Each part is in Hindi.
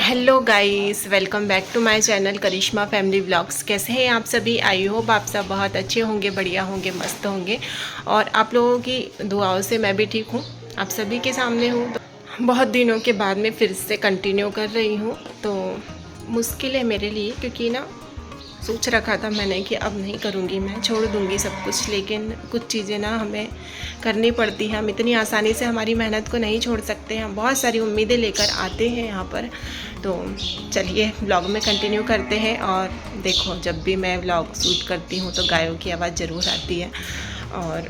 Hello guys, welcome back to my channel Karishma family vlogs. कैसे हैं आप सभी? आई होप आप सब बहुत अच्छे होंगे, बढ़िया होंगे, मस्त होंगे। और आप लोगों की दुआओं से मैं भी ठीक हूँ, आप सभी के सामने हूँ। तो बहुत दिनों के बाद मैं फिर से कंटिन्यू कर रही हूँ। तो मुश्किल है मेरे लिए, क्योंकि ना सोच रखा था मैंने कि अब नहीं करूँगी, मैं छोड़ दूँगी सब कुछ। लेकिन कुछ चीज़ें ना हमें करनी पड़ती हैं। हम इतनी आसानी से हमारी मेहनत को नहीं छोड़ सकते। हम बहुत सारी उम्मीदें लेकर आते हैं यहाँ पर। तो चलिए व्लॉग में कंटिन्यू करते हैं। और देखो, जब भी मैं व्लॉग शूट करती हूँ तो गायों की आवाज़ ज़रूर आती है। और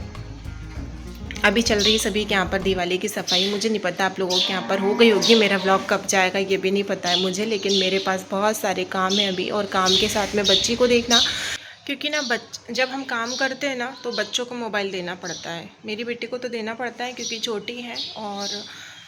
अभी चल रही सभी के यहाँ पर दिवाली की सफाई। मुझे नहीं पता आप लोगों के यहाँ पर हो गई होगी, मेरा व्लॉग कब जाएगा ये भी नहीं पता है मुझे। लेकिन मेरे पास बहुत सारे काम हैं अभी, और काम के साथ में बच्ची को देखना। क्योंकि ना जब हम काम करते हैं ना तो बच्चों को मोबाइल देना पड़ता है। मेरी बेटी को तो देना पड़ता है क्योंकि छोटी है, और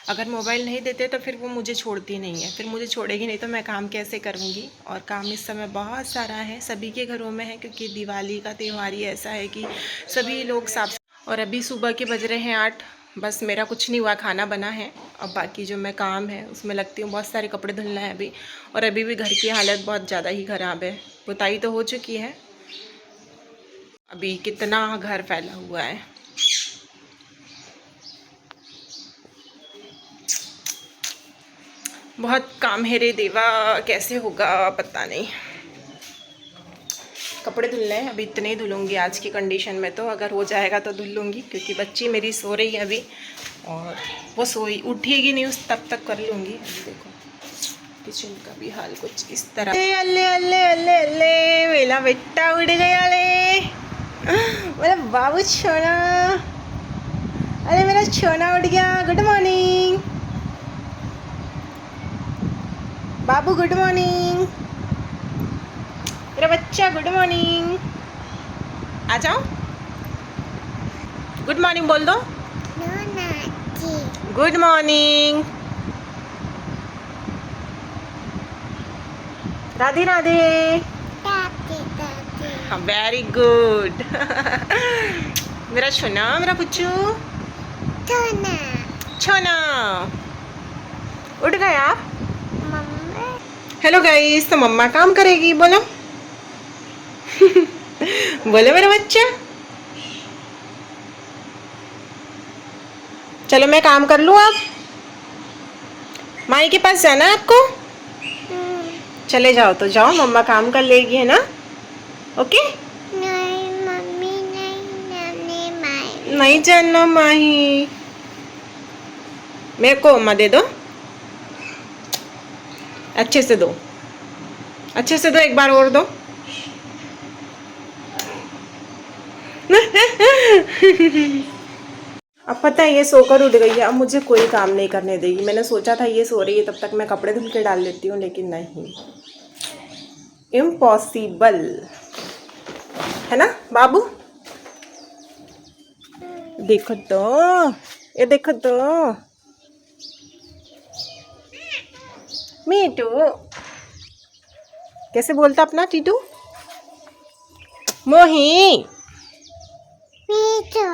अगर मोबाइल नहीं देते तो फिर वो मुझे छोड़ती नहीं है। फिर मुझे छोड़ेगी नहीं तो मैं काम कैसे करूँगी। और काम इस समय बहुत सारा है, सभी के घरों में है, क्योंकि दिवाली का त्यौहार ही ऐसा है कि सभी लोग साफ। और अभी सुबह के बज रहे हैं 8। बस मेरा कुछ नहीं हुआ, खाना बना है। अब बाकी जो मैं काम है उसमें लगती हूँ। बहुत सारे कपड़े धुलना है अभी, और अभी भी घर की हालत बहुत ज़्यादा ही ख़राब है। पुताई तो हो चुकी है, अभी कितना घर फैला हुआ है। बहुत काम है रे देवा, कैसे होगा पता नहीं। कपड़े धुलने हैं, अभी इतने ही धुलूँगी आज की कंडीशन में। तो अगर हो जाएगा तो धुल लूँगी, क्योंकि बच्ची मेरी सो रही है अभी, और वो सोई उठेगी नहीं उस तब तक कर लूँगी। अभी देखो किचन का भी हाल कुछ इस तरह। अल्ले अल्ले अल्ले अल्ले अल्ले, मेरा बेटा उड़ गया ले, मेरा बाबू छोना। अरे मेरा छोना उड़ गया। गुड मॉर्निंग बाबू, गुड मॉर्निंग मेरा बच्चा, गुड मॉर्निंग। आ जाओ, गुड मॉर्निंग बोल दो। Good morning, Radhe Radhe. हाँ, वेरी गुड। मेरा छोना, मेरा पुच्चू छोना उठ गया। हेलो गाइस, तो मम्मा काम करेगी, बोलो। बोलो मेरा बच्चा। चलो मैं काम कर लूँ अब। माई के पास जाना है आपको? चले जाओ तो जाओ, मम्मा काम कर लेगी, है ना? ओके। नहीं मम्मी, नहीं जाने माई। नहीं जाना माही। मेरे को मम्मा दे दो, अच्छे से दो, अच्छे से दो, एक बार और दो। अब पता है ये सोकर उठ गई है, अब मुझे कोई काम नहीं करने देगी। मैंने सोचा था ये सो रही है तब तक मैं कपड़े धुल के डाल लेती हूँ, लेकिन नहीं, इम्पॉसिबल है ना बाबू। देखो तो, ये देखो तो, मीटू कैसे बोलता अपना टीटू। मोही, मीठो।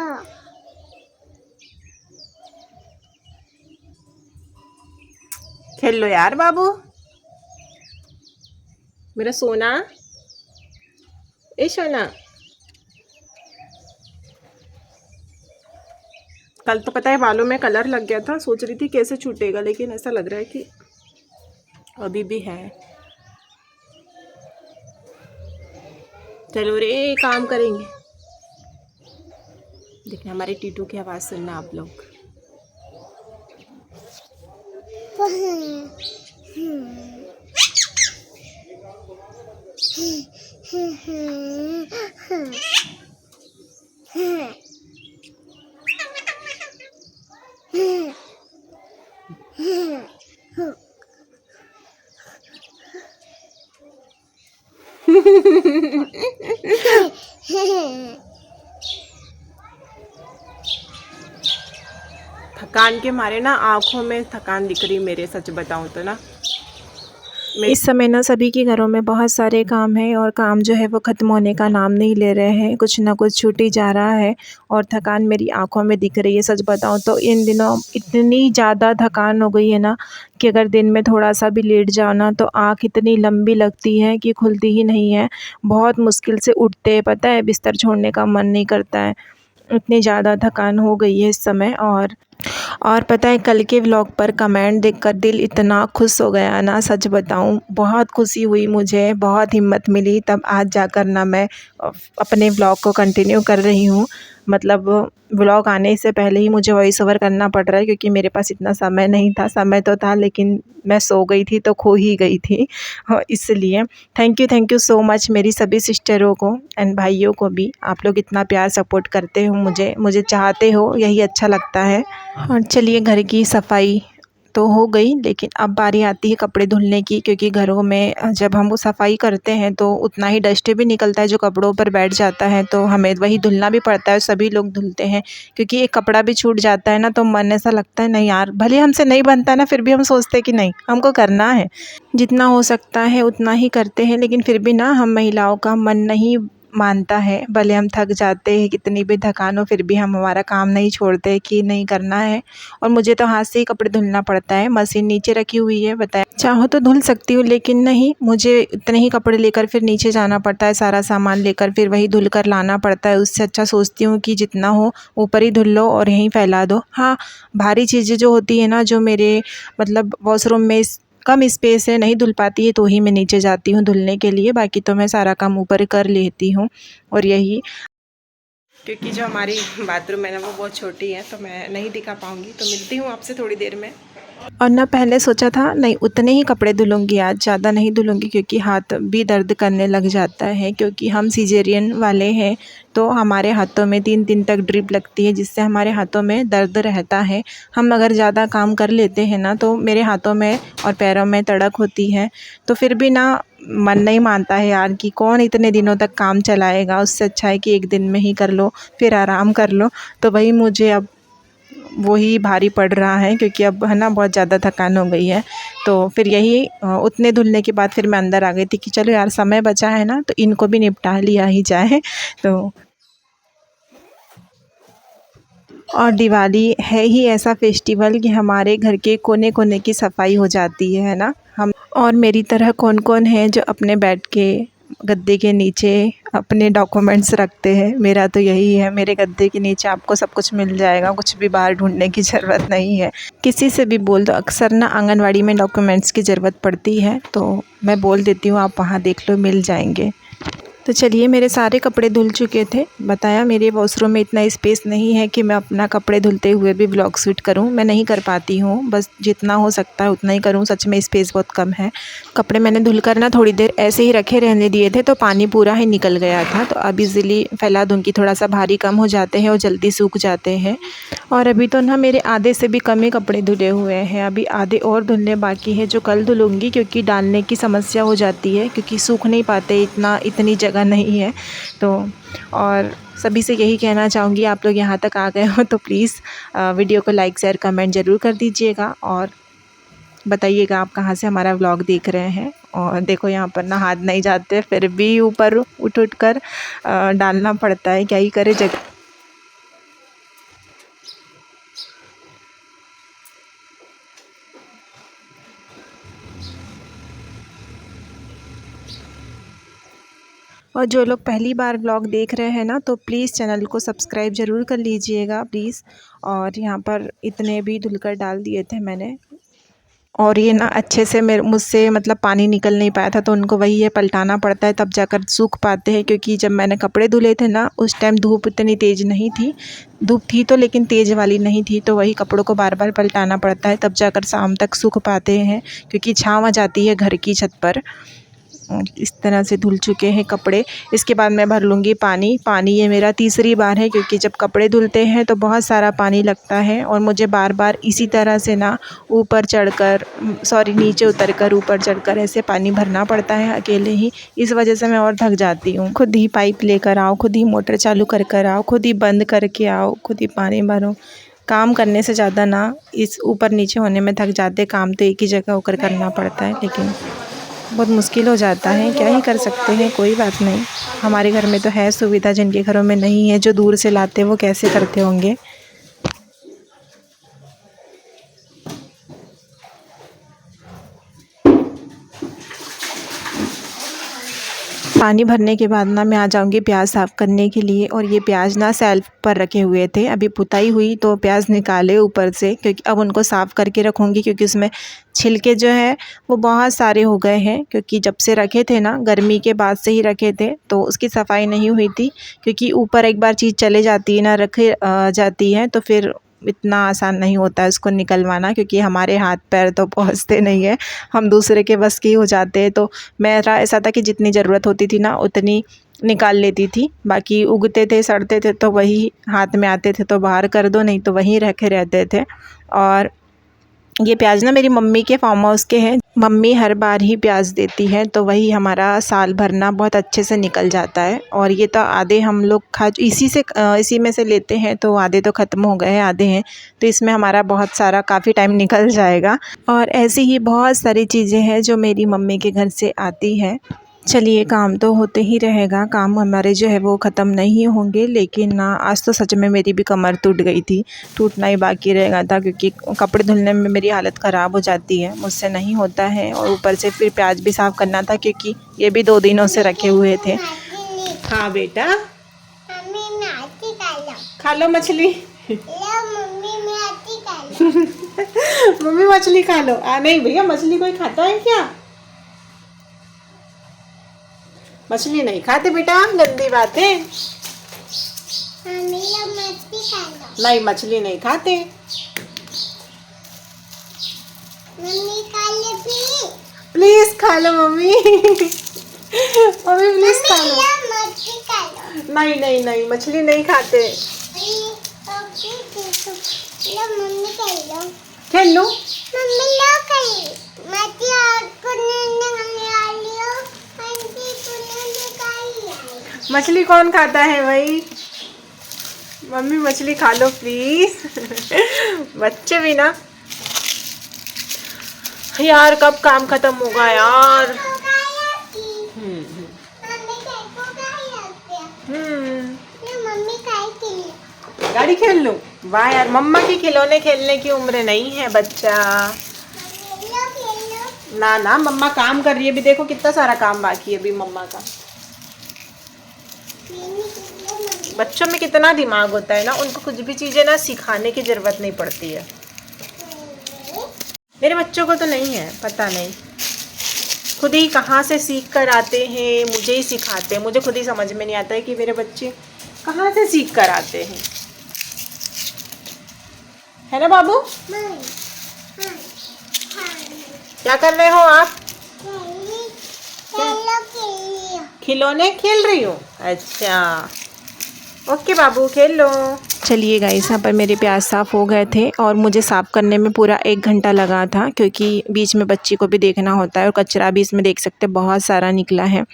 खेल लो यार बाबू, मेरा सोना। ए सोना, कल तो पता है बालों में कलर लग गया था, सोच रही थी कैसे छूटेगा, लेकिन ऐसा लग रहा है कि अभी भी है। चलो रे, काम करेंगे। देखना, हमारे टीटू की आवाज़ सुनना आप लोग। थकान के मारे ना आंखों में थकान दिख रही मेरे, सच बताऊं तो ना। इस समय ना सभी के घरों में बहुत सारे काम हैं और काम जो है वो ख़त्म होने का नाम नहीं ले रहे हैं, कुछ ना कुछ छूट ही जा रहा है और थकान मेरी आंखों में दिख रही है। सच बताऊं तो इन दिनों इतनी ज़्यादा थकान हो गई है ना कि अगर दिन में थोड़ा सा भी लेट जाओ ना तो आँख इतनी लंबी लगती है कि खुलती ही नहीं है। बहुत मुश्किल से उठते हैं, पता है, बिस्तर छोड़ने का मन नहीं करता है, इतनी ज़्यादा थकान हो गई है इस समय। और पता है, कल के व्लॉग पर कमेंट देखकर दिल इतना खुश हो गया ना, सच बताऊं, बहुत खुशी हुई मुझे, बहुत हिम्मत मिली। तब आज जाकर ना मैं अपने व्लॉग को कंटिन्यू कर रही हूँ। मतलब व्लॉग आने से पहले ही मुझे वॉइस ओवर करना पड़ रहा है क्योंकि मेरे पास इतना समय नहीं था। समय तो था लेकिन मैं सो गई थी तो खो ही गई थी, इसलिए थैंक यू सो मच मेरी सभी सिस्टरों को एंड भाइयों को भी। आप लोग इतना प्यार सपोर्ट करते हो, मुझे चाहते हो, यही अच्छा लगता है। और चलिए, घर की सफाई तो हो गई लेकिन अब बारी आती है कपड़े धुलने की, क्योंकि घरों में जब हम वो सफाई करते हैं तो उतना ही डस्ट भी निकलता है जो कपड़ों पर बैठ जाता है, तो हमें वही धुलना भी पड़ता है। सभी लोग धुलते हैं क्योंकि एक कपड़ा भी छूट जाता है ना तो मन ऐसा लगता है नहीं यार, भले हमसे नहीं बनता है ना, फिर भी हम सोचते हैं कि नहीं, हमको करना है, जितना हो सकता है उतना ही करते हैं। लेकिन फिर भी ना हम महिलाओं का मन नहीं मानता है, भले हम थक जाते हैं, कितनी भी थकान हो, फिर भी हम हमारा काम नहीं छोड़ते कि नहीं करना है। और मुझे तो हाथ से ही कपड़े धुलना पड़ता है, मशीन नीचे रखी हुई है, बताया चाहो तो धुल सकती हूँ लेकिन नहीं, मुझे इतने ही कपड़े लेकर फिर नीचे जाना पड़ता है, सारा सामान लेकर फिर वही धुल कर लाना पड़ता है। उससे अच्छा सोचती हूँ कि जितना हो ऊपर ही धुल लो और यहीं फैला दो। हाँ, भारी चीज़ें जो होती है ना, जो मेरे मतलब वॉशरूम में कम स्पेस है, नहीं धुल पाती है, तो ही मैं नीचे जाती हूँ धुलने के लिए, बाकी तो मैं सारा काम ऊपर कर लेती हूँ। और यही क्योंकि जो हमारी बाथरूम है ना वो बहुत छोटी है तो मैं नहीं दिखा पाऊँगी, तो मिलती हूँ आपसे थोड़ी देर में। और ना पहले सोचा था नहीं उतने ही कपड़े धुलूँगी आज, ज़्यादा नहीं धुलूँगी क्योंकि हाथ भी दर्द करने लग जाता है, क्योंकि हम सीजेरियन वाले हैं तो हमारे हाथों में 3 दिन तक ड्रिप लगती है, जिससे हमारे हाथों में दर्द रहता है। हम अगर ज़्यादा काम कर लेते हैं ना तो मेरे हाथों में और पैरों में तड़क होती है, तो फिर भी ना मन नहीं मानता है यार कि कौन इतने दिनों तक काम चलाएगा, उससे अच्छा है कि एक दिन में ही कर लो, फिर आराम कर लो। तो वही मुझे अब वही भारी पड़ रहा है क्योंकि अब है ना बहुत ज़्यादा थकान हो गई है। तो फिर यही उतने धुलने के बाद फिर मैं अंदर आ गई थी कि चलो यार समय बचा है ना तो इनको भी निपटा लिया ही जाए। तो और दिवाली है ही ऐसा फेस्टिवल कि हमारे घर के कोने कोने की सफाई हो जाती है ना। हम और मेरी तरह कौन कौन है जो अपने बेड के गद्दे के नीचे अपने डॉक्यूमेंट्स रखते हैं, मेरा तो यही है। मेरे गद्दे के नीचे आपको सब कुछ मिल जाएगा, कुछ भी बाहर ढूंढने की ज़रूरत नहीं है। किसी से भी बोल दो, अक्सर ना आंगनवाड़ी में डॉक्यूमेंट्स की ज़रूरत पड़ती है तो मैं बोल देती हूँ आप वहाँ देख लो, मिल जाएंगे। तो चलिए, मेरे सारे कपड़े धुल चुके थे। बताया मेरे वॉशरूम में इतना स्पेस नहीं है कि मैं अपना कपड़े धुलते हुए भी व्लॉग शूट करूं, मैं नहीं कर पाती हूं, बस जितना हो सकता है उतना ही करूं, सच में स्पेस बहुत कम है। कपड़े मैंने धुल कर ना थोड़ी देर ऐसे ही रखे रहने दिए थे तो पानी पूरा ही निकल गया था, तो अब इजीली फैला दूँगी, थोड़ा सा भारी कम हो जाते हैं और जल्दी सूख जाते हैं। और अभी तो ना मेरे आधे से भी कम ही कपड़े धुले हुए हैं, अभी आधे और धुलने बाकी है जो कल धुलूँगी, क्योंकि डालने की समस्या हो जाती है, क्योंकि सूख नहीं पाते, इतनी जगह नहीं है। तो और सभी से यही कहना चाहूँगी, आप लोग यहाँ तक आ गए हो तो प्लीज़ वीडियो को लाइक शेयर कमेंट ज़रूर कर दीजिएगा और बताइएगा आप कहाँ से हमारा व्लॉग देख रहे हैं। और देखो यहाँ पर ना हाथ नहीं जाते, फिर भी ऊपर उठ कर डालना पड़ता है, क्या ही करे जगह। और जो लोग पहली बार व्लॉग देख रहे हैं ना तो प्लीज़ चैनल को सब्सक्राइब ज़रूर कर लीजिएगा प्लीज़। और यहाँ पर इतने भी धुलकर डाल दिए थे मैंने, और ये ना अच्छे से मुझसे मतलब पानी निकल नहीं पाया था तो उनको वही है पलटाना पड़ता है, तब जाकर सूख पाते हैं। क्योंकि जब मैंने कपड़े धुले थे ना उस टाइम धूप इतनी तेज़ नहीं थी, धूप थी तो लेकिन तेज़ वाली नहीं थी, तो वही कपड़ों को बार बार पलटाना पड़ता है, तब जाकर शाम तक सूख पाते हैं, क्योंकि छाँव आ जाती है घर की छत पर। इस तरह से धुल चुके हैं कपड़े। इसके बाद मैं भर लूँगी पानी ये मेरा तीसरी बार है, क्योंकि जब कपड़े धुलते हैं तो बहुत सारा पानी लगता है और मुझे बार बार इसी तरह से ना नीचे उतर कर ऊपर चढ़कर ऐसे पानी भरना पड़ता है अकेले ही। इस वजह से मैं और थक जाती हूँ। खुद ही पाइप लेकर आओ, खुद ही मोटर चालू कर आओ, खुद ही बंद करके आओ, खुद ही पानी भरो। काम करने से ज़्यादा ना इस ऊपर नीचे होने में थक जाते, काम तो एक ही जगह होकर करना पड़ता है। लेकिन बहुत मुश्किल हो जाता है, क्या ही कर सकते हैं, कोई बात नहीं। हमारे घर में तो है सुविधा, जिनके घरों में नहीं है, जो दूर से लाते हैं वो कैसे करते होंगे। पानी भरने के बाद ना मैं आ जाऊंगी प्याज साफ़ करने के लिए। और ये प्याज ना सेल्फ पर रखे हुए थे, अभी पुताई हुई तो प्याज निकाले ऊपर से, क्योंकि अब उनको साफ़ करके रखूँगी, क्योंकि उसमें छिलके जो है वो बहुत सारे हो गए हैं। क्योंकि जब से रखे थे ना, गर्मी के बाद से ही रखे थे, तो उसकी सफाई नहीं हुई थी। क्योंकि ऊपर एक बार चीज़ चले जाती है ना, रखे जाती है, तो फिर इतना आसान नहीं होता है उसको निकलवाना, क्योंकि हमारे हाथ पैर तो पहुंचते नहीं है, हम दूसरे के बस की हो जाते हैं। तो मेरा ऐसा था कि जितनी ज़रूरत होती थी ना उतनी निकाल लेती थी, बाकी उगते थे सड़ते थे तो वही हाथ में आते थे तो बाहर कर दो, नहीं तो वहीं रखे रहते थे। और ये प्याज ना मेरी मम्मी के फार्म हाउस के हैं, मम्मी हर बार ही प्याज देती है, तो वही हमारा साल भर ना बहुत अच्छे से निकल जाता है। और ये तो आधे हम लोग इसी में से लेते हैं, तो आधे तो ख़त्म हो गए हैं, आधे हैं, तो इसमें हमारा बहुत सारा काफ़ी टाइम निकल जाएगा। और ऐसी ही बहुत सारी चीज़ें हैं जो मेरी मम्मी के घर से आती है। चलिए, काम तो होते ही रहेगा, काम हमारे जो है वो ख़त्म नहीं होंगे। लेकिन ना आज तो सच में मेरी भी कमर टूट गई थी, टूटना ही बाकी रह गया था, क्योंकि कपड़े धुलने में मेरी हालत ख़राब हो जाती है, मुझसे नहीं होता है। और ऊपर से फिर प्याज भी साफ़ करना था, क्योंकि ये भी 2 दिनों से रखे हुए थे। हाँ बेटा, मम्मी मैं आती खालो। खा लो मछली। मम्मी मैं आती खालो। मम्मी मछली खा लो। नहीं भैया, मछली कोई खाता है क्या? मछली नहीं खाते बेटा, गंदी बात है। मम्मी लोग मछली खालो। नहीं, मछली नहीं खाते। मम्मी खा ले प्लीज। प्लीज खा लो मम्मी। मम्मी प्लीज खा लो। मछली खालो। नहीं नहीं नहीं, मछली नहीं खाते। मम्मी खालो। खेल लो। मम्मी लो खाई। मछली आपको नहीं आली हो। मछली कौन खाता है भाई? मम्मी मछली खा लो प्लीज। बच्चे भी ना यार, कब काम खत्म होगा यार। गाड़ी खेल लूं? वाह यार, मम्मा की खिलौने खेलने की उम्र नहीं है बच्चा। ना ना, मम्मा काम कर रही है, अभी देखो कितना सारा काम बाकी है अभी मम्मा का। बच्चों में कितना दिमाग होता है ना, उनको कुछ भी चीजें ना सिखाने की जरूरत नहीं पड़ती है। मेरे बच्चों को तो नहीं है, पता नहीं खुद ही कहाँ से सीख कर आते हैं, मुझे ही सिखाते हैं। मुझे खुद ही समझ में नहीं आता है कि मेरे बच्चे कहाँ से सीख कर आते हैं, है ना बाबू? क्या कर रहे हो आप? खिलौने खेल रही हो? अच्छा, ओके बाबू, खेल लो। चलिए गाइस, यहाँ पर मेरे प्याज साफ़ हो गए थे और मुझे साफ़ करने में पूरा 1 घंटा लगा था, क्योंकि बीच में बच्ची को भी देखना होता है और कचरा भी इसमें देख सकते हैं बहुत सारा निकला है।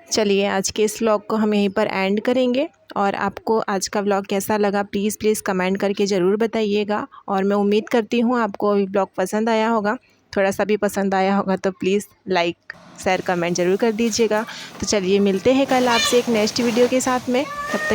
चलिए, आज के इस व्लॉग को हम यहीं पर एंड करेंगे। और आपको आज का व्लॉग कैसा लगा प्लीज़ कमेंट करके ज़रूर बताइएगा। और मैं उम्मीद करती हूँ आपको व्लॉग पसंद आया होगा, थोड़ा सा भी पसंद आया होगा तो प्लीज़ लाइक शेयर कमेंट ज़रूर कर दीजिएगा। तो चलिए, मिलते हैं कल आपसे एक नेक्स्ट वीडियो के साथ में, तब तक